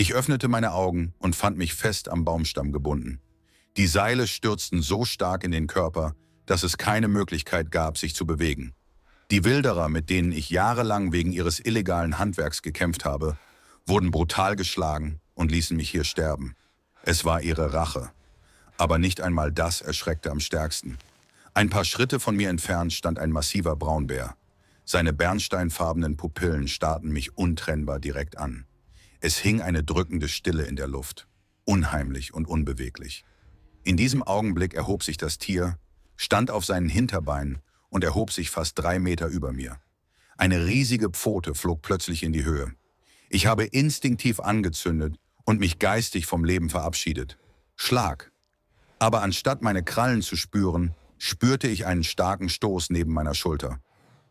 Ich öffnete meine Augen und fand mich fest am Baumstamm gebunden. Die Seile stürzten so stark in den Körper, dass es keine Möglichkeit gab, sich zu bewegen. Die Wilderer, mit denen ich jahrelang wegen ihres illegalen Handwerks gekämpft habe, wurden brutal geschlagen und ließen mich hier sterben. Es war ihre Rache. Aber nicht einmal das erschreckte am stärksten. Ein paar Schritte von mir entfernt stand ein massiver Braunbär. Seine bernsteinfarbenen Pupillen starrten mich untrennbar direkt an. Es hing eine drückende Stille in der Luft, unheimlich und unbeweglich. In diesem Augenblick erhob sich das Tier, stand auf seinen Hinterbeinen und erhob sich fast 3 Meter über mir. Eine riesige Pfote flog plötzlich in die Höhe. Ich habe instinktiv angezündet und mich geistig vom Leben verabschiedet. Schlag. Aber anstatt meine Krallen zu spüren, spürte ich einen starken Stoß neben meiner Schulter.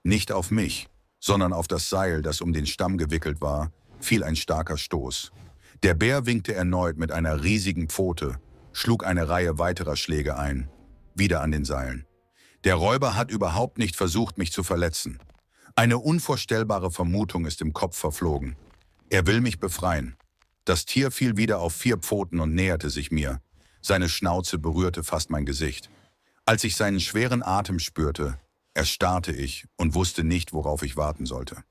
Nicht auf mich, sondern auf das Seil, das um den Stamm gewickelt war, fiel ein starker Stoß. Der Bär winkte erneut mit einer riesigen Pfote, schlug eine Reihe weiterer Schläge ein, wieder an den Seilen. Der Räuber hat überhaupt nicht versucht, mich zu verletzen. Eine unvorstellbare Vermutung ist im Kopf verflogen. Er will mich befreien. Das Tier fiel wieder auf 4 Pfoten und näherte sich mir. Seine Schnauze berührte fast mein Gesicht. Als ich seinen schweren Atem spürte, erstarrte ich und wusste nicht, worauf ich warten sollte.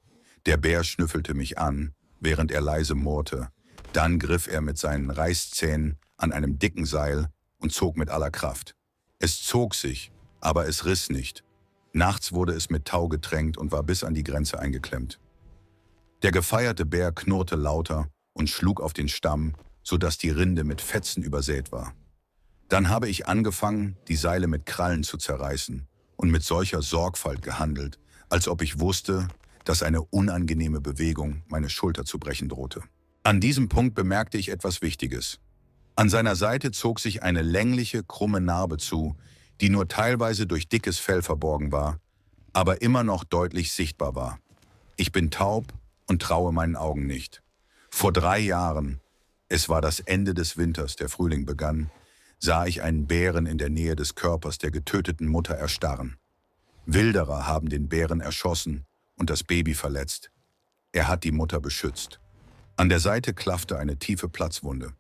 Der Bär schnüffelte mich an, während er leise murrte. Dann griff er mit seinen Reißzähnen an einem dicken Seil und zog mit aller Kraft. Es zog sich, aber es riss nicht. Nachts wurde es mit Tau getränkt und war bis an die Grenze eingeklemmt. Der gefeierte Bär knurrte lauter und schlug auf den Stamm, sodass die Rinde mit Fetzen übersät war. Dann habe ich angefangen, die Seile mit Krallen zu zerreißen und mit solcher Sorgfalt gehandelt, als ob ich wusste, dass eine unangenehme Bewegung meine Schulter zu brechen drohte. An diesem Punkt bemerkte ich etwas Wichtiges. An seiner Seite zog sich eine längliche, krumme Narbe zu, die nur teilweise durch dickes Fell verborgen war, aber immer noch deutlich sichtbar war. Ich bin taub und traue meinen Augen nicht. Vor 3 Jahren, es war das Ende des Winters, der Frühling begann, sah ich einen Bären in der Nähe des Körpers der getöteten Mutter erstarren. Wilderer haben den Bären erschossen und das Baby verletzt. Er hat die Mutter beschützt. An der Seite klaffte eine tiefe Platzwunde.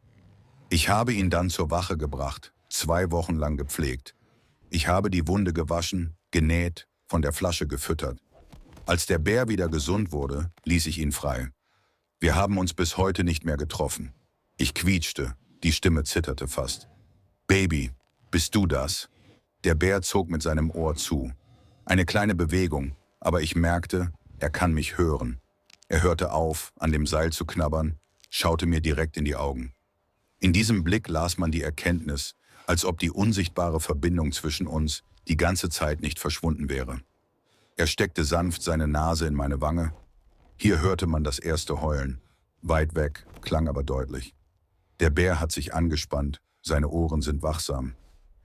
Ich habe ihn dann zur Wache gebracht, 2 Wochen lang gepflegt. Ich habe die Wunde gewaschen, genäht, von der Flasche gefüttert. Als der Bär wieder gesund wurde, ließ ich ihn frei. Wir haben uns bis heute nicht mehr getroffen. Ich quietschte, die Stimme zitterte fast. »Baby, bist du das?« Der Bär zog mit seinem Ohr zu. Eine kleine Bewegung, aber ich merkte, er kann mich hören. Er hörte auf, an dem Seil zu knabbern, schaute mir direkt in die Augen. In diesem Blick las man die Erkenntnis, als ob die unsichtbare Verbindung zwischen uns die ganze Zeit nicht verschwunden wäre. Er steckte sanft seine Nase in meine Wange. Hier hörte man das erste Heulen. Weit weg, klang aber deutlich. Der Bär hat sich angespannt, seine Ohren sind wachsam.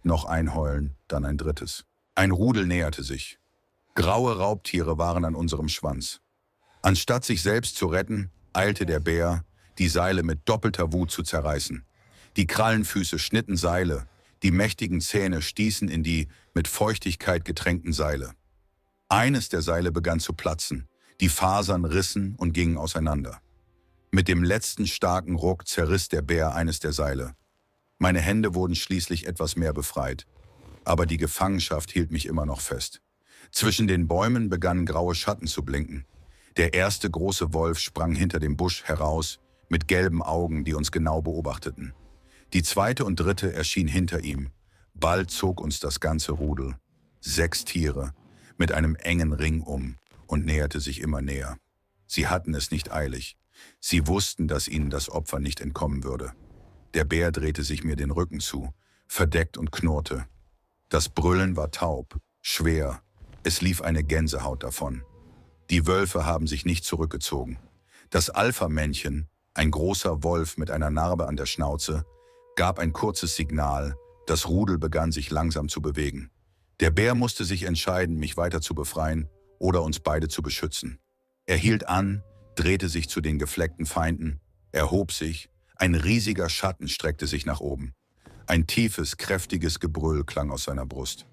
Noch ein Heulen, dann ein drittes. Ein Rudel näherte sich. Graue Raubtiere waren an unserem Schwanz. Anstatt sich selbst zu retten, eilte der Bär, die Seile mit doppelter Wut zu zerreißen. Die Krallenfüße schnitten Seile, die mächtigen Zähne stießen in die mit Feuchtigkeit getränkten Seile. Eines der Seile begann zu platzen, die Fasern rissen und gingen auseinander. Mit dem letzten starken Ruck zerriss der Bär eines der Seile. Meine Hände wurden schließlich etwas mehr befreit, aber die Gefangenschaft hielt mich immer noch fest. Zwischen den Bäumen begannen graue Schatten zu blinken. Der erste große Wolf sprang hinter dem Busch heraus, mit gelben Augen, die uns genau beobachteten. Die zweite und dritte erschien hinter ihm. Bald zog uns das ganze Rudel, 6 Tiere, mit einem engen Ring um und näherte sich immer näher. Sie hatten es nicht eilig. Sie wussten, dass ihnen das Opfer nicht entkommen würde. Der Bär drehte sich mir den Rücken zu, verdeckt und knurrte. Das Brüllen war taub, schwer. Es lief eine Gänsehaut davon. Die Wölfe haben sich nicht zurückgezogen. Das Alpha-Männchen, ein großer Wolf mit einer Narbe an der Schnauze, gab ein kurzes Signal. Das Rudel begann sich langsam zu bewegen. Der Bär musste sich entscheiden, mich weiter zu befreien oder uns beide zu beschützen. Er hielt an, drehte sich zu den gefleckten Feinden, erhob sich, ein riesiger Schatten streckte sich nach oben. Ein tiefes, kräftiges Gebrüll klang aus seiner Brust.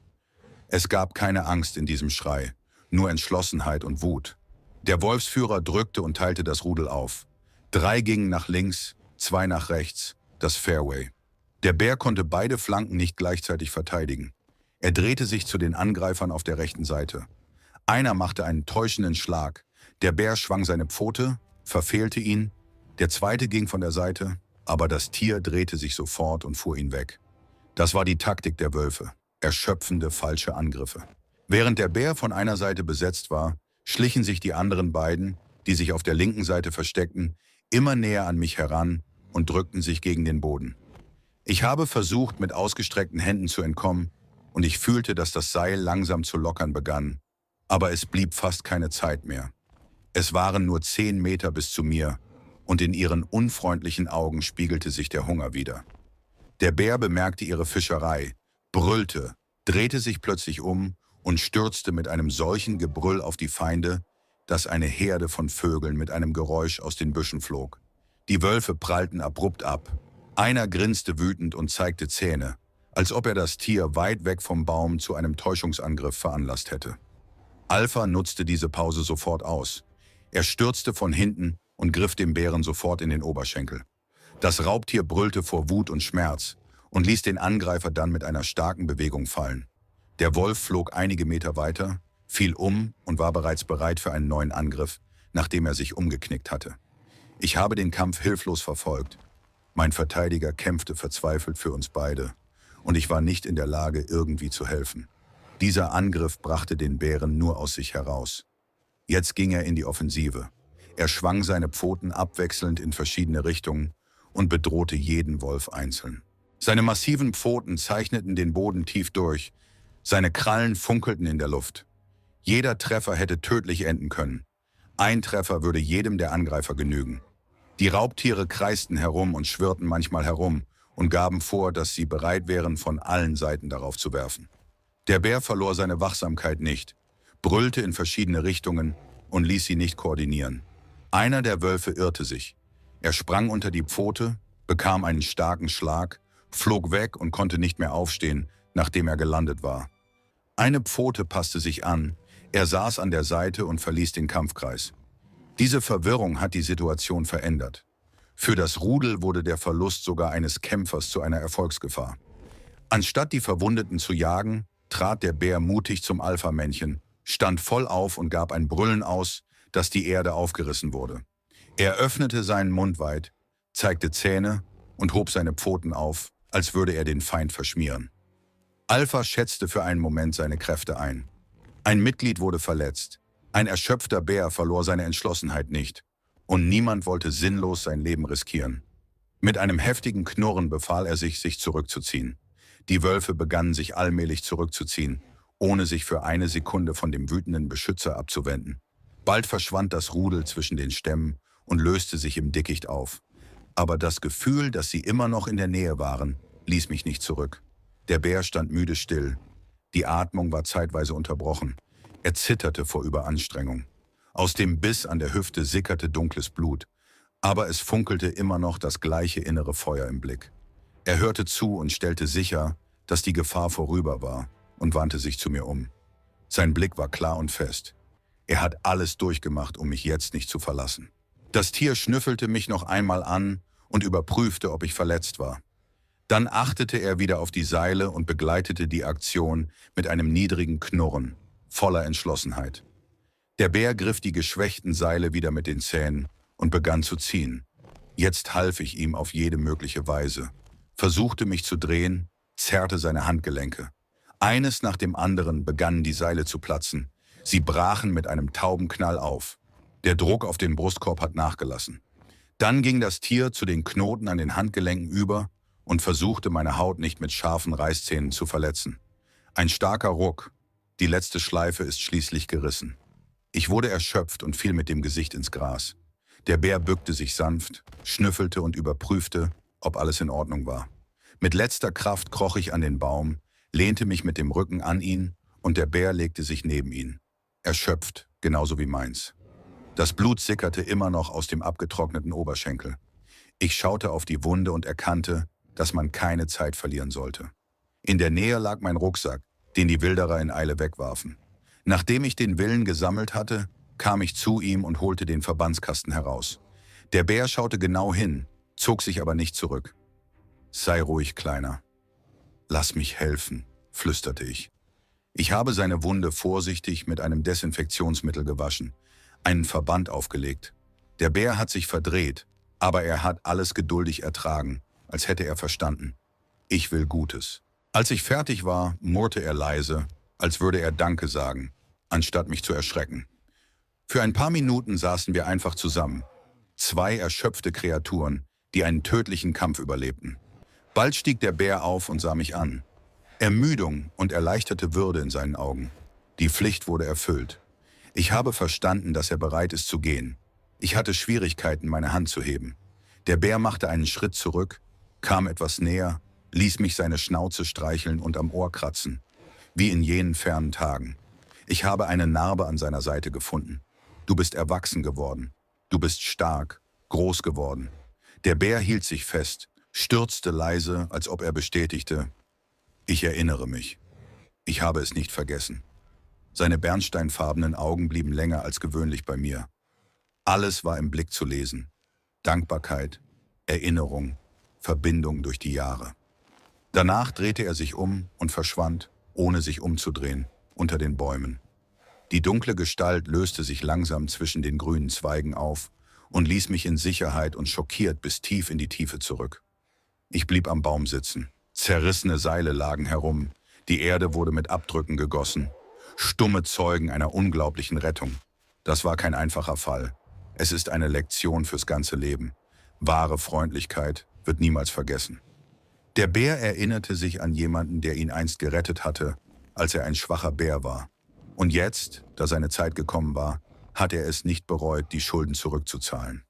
Es gab keine Angst in diesem Schrei, nur Entschlossenheit und Wut. Der Wolfsführer drückte und teilte das Rudel auf. 3 gingen nach links, 2 nach rechts, das Fairway. Der Bär konnte beide Flanken nicht gleichzeitig verteidigen. Er drehte sich zu den Angreifern auf der rechten Seite. Einer machte einen täuschenden Schlag. Der Bär schwang seine Pfote, verfehlte ihn. Der zweite ging von der Seite, aber das Tier drehte sich sofort und fuhr ihn weg. Das war die Taktik der Wölfe, erschöpfende falsche Angriffe. Während der Bär von einer Seite besetzt war, schlichen sich die anderen beiden, die sich auf der linken Seite versteckten, immer näher an mich heran und drückten sich gegen den Boden. Ich habe versucht, mit ausgestreckten Händen zu entkommen, und ich fühlte, dass das Seil langsam zu lockern begann. Aber es blieb fast keine Zeit mehr. Es waren nur 10 Meter bis zu mir, und in ihren unfreundlichen Augen spiegelte sich der Hunger wider. Der Bär bemerkte ihre Fischerei, brüllte, drehte sich plötzlich um und stürzte mit einem solchen Gebrüll auf die Feinde, dass eine Herde von Vögeln mit einem Geräusch aus den Büschen flog. Die Wölfe prallten abrupt ab. Einer grinste wütend und zeigte Zähne, als ob er das Tier weit weg vom Baum zu einem Täuschungsangriff veranlasst hätte. Alpha nutzte diese Pause sofort aus. Er stürzte von hinten und griff dem Bären sofort in den Oberschenkel. Das Raubtier brüllte vor Wut und Schmerz und ließ den Angreifer dann mit einer starken Bewegung fallen. Der Wolf flog einige Meter weiter, fiel um und war bereits bereit für einen neuen Angriff, nachdem er sich umgeknickt hatte. Ich habe den Kampf hilflos verfolgt. Mein Verteidiger kämpfte verzweifelt für uns beide, und ich war nicht in der Lage, irgendwie zu helfen. Dieser Angriff brachte den Bären nur aus sich heraus. Jetzt ging er in die Offensive. Er schwang seine Pfoten abwechselnd in verschiedene Richtungen und bedrohte jeden Wolf einzeln. Seine massiven Pfoten zeichneten den Boden tief durch, seine Krallen funkelten in der Luft. Jeder Treffer hätte tödlich enden können. Ein Treffer würde jedem der Angreifer genügen. Die Raubtiere kreisten herum und schwirrten manchmal herum und gaben vor, dass sie bereit wären, von allen Seiten darauf zu werfen. Der Bär verlor seine Wachsamkeit nicht, brüllte in verschiedene Richtungen und ließ sie nicht koordinieren. Einer der Wölfe irrte sich. Er sprang unter die Pfote, bekam einen starken Schlag, flog weg und konnte nicht mehr aufstehen, nachdem er gelandet war. Eine Pfote passte sich an, er saß an der Seite und verließ den Kampfkreis. Diese Verwirrung hat die Situation verändert. Für das Rudel wurde der Verlust sogar eines Kämpfers zu einer Erfolgsgefahr. Anstatt die Verwundeten zu jagen, trat der Bär mutig zum Alpha-Männchen, stand voll auf und gab ein Brüllen aus, dass die Erde aufgerissen wurde. Er öffnete seinen Mund weit, zeigte Zähne und hob seine Pfoten auf, als würde er den Feind verschmieren. Alpha schätzte für einen Moment seine Kräfte ein. Ein Mitglied wurde verletzt. Ein erschöpfter Bär verlor seine Entschlossenheit nicht. Und niemand wollte sinnlos sein Leben riskieren. Mit einem heftigen Knurren befahl er sich zurückzuziehen. Die Wölfe begannen sich allmählich zurückzuziehen, ohne sich für eine Sekunde von dem wütenden Beschützer abzuwenden. Bald verschwand das Rudel zwischen den Stämmen und löste sich im Dickicht auf. Aber das Gefühl, dass sie immer noch in der Nähe waren, ließ mich nicht zurück. Der Bär stand müde still. Die Atmung war zeitweise unterbrochen. Er zitterte vor Überanstrengung. Aus dem Biss an der Hüfte sickerte dunkles Blut, aber es funkelte immer noch das gleiche innere Feuer im Blick. Er hörte zu und stellte sicher, dass die Gefahr vorüber war, und wandte sich zu mir um. Sein Blick war klar und fest. Er hat alles durchgemacht, um mich jetzt nicht zu verlassen. Das Tier schnüffelte mich noch einmal an und überprüfte, ob ich verletzt war. Dann achtete er wieder auf die Seile und begleitete die Aktion mit einem niedrigen Knurren, voller Entschlossenheit. Der Bär griff die geschwächten Seile wieder mit den Zähnen und begann zu ziehen. Jetzt half ich ihm auf jede mögliche Weise, versuchte mich zu drehen, zerrte seine Handgelenke. Eines nach dem anderen begannen die Seile zu platzen. Sie brachen mit einem Taubenknall auf. Der Druck auf den Brustkorb hat nachgelassen. Dann ging das Tier zu den Knoten an den Handgelenken über und versuchte, meine Haut nicht mit scharfen Reißzähnen zu verletzen. Ein starker Ruck. Die letzte Schleife ist schließlich gerissen. Ich wurde erschöpft und fiel mit dem Gesicht ins Gras. Der Bär bückte sich sanft, schnüffelte und überprüfte, ob alles in Ordnung war. Mit letzter Kraft kroch ich an den Baum, lehnte mich mit dem Rücken an ihn und der Bär legte sich neben ihn. Erschöpft, genauso wie meins. Das Blut sickerte immer noch aus dem abgetrockneten Oberschenkel. Ich schaute auf die Wunde und erkannte, dass man keine Zeit verlieren sollte. In der Nähe lag mein Rucksack, den die Wilderer in Eile wegwarfen. Nachdem ich den Willen gesammelt hatte, kam ich zu ihm und holte den Verbandskasten heraus. Der Bär schaute genau hin, zog sich aber nicht zurück. »Sei ruhig, Kleiner. Lass mich helfen«, flüsterte ich. Ich habe seine Wunde vorsichtig mit einem Desinfektionsmittel gewaschen, einen Verband aufgelegt. Der Bär hat sich verdreht, aber er hat alles geduldig ertragen, als hätte er verstanden. Ich will Gutes. Als ich fertig war, murrte er leise, als würde er Danke sagen, anstatt mich zu erschrecken. Für ein paar Minuten saßen wir einfach zusammen. 2 erschöpfte Kreaturen, die einen tödlichen Kampf überlebten. Bald stieg der Bär auf und sah mich an. Ermüdung und erleichterte Würde in seinen Augen. Die Pflicht wurde erfüllt. Ich habe verstanden, dass er bereit ist zu gehen. Ich hatte Schwierigkeiten, meine Hand zu heben. Der Bär machte einen Schritt zurück, kam etwas näher, ließ mich seine Schnauze streicheln und am Ohr kratzen. Wie in jenen fernen Tagen. Ich habe eine Narbe an seiner Seite gefunden. Du bist erwachsen geworden. Du bist stark, groß geworden. Der Bär hielt sich fest, stürzte leise, als ob er bestätigte: Ich erinnere mich. Ich habe es nicht vergessen. Seine bernsteinfarbenen Augen blieben länger als gewöhnlich bei mir. Alles war im Blick zu lesen. Dankbarkeit, Erinnerung, Verbindung durch die Jahre. Danach drehte er sich um und verschwand, ohne sich umzudrehen, unter den Bäumen. Die dunkle Gestalt löste sich langsam zwischen den grünen Zweigen auf und ließ mich in Sicherheit und schockiert bis tief in die Tiefe zurück. Ich blieb am Baum sitzen. Zerrissene Seile lagen herum, die Erde wurde mit Abdrücken gegossen. Stumme Zeugen einer unglaublichen Rettung. Das war kein einfacher Fall. Es ist eine Lektion fürs ganze Leben. Wahre Freundlichkeit wird niemals vergessen. Der Bär erinnerte sich an jemanden, der ihn einst gerettet hatte, als er ein schwacher Bär war. Und jetzt, da seine Zeit gekommen war, hat er es nicht bereut, die Schulden zurückzuzahlen.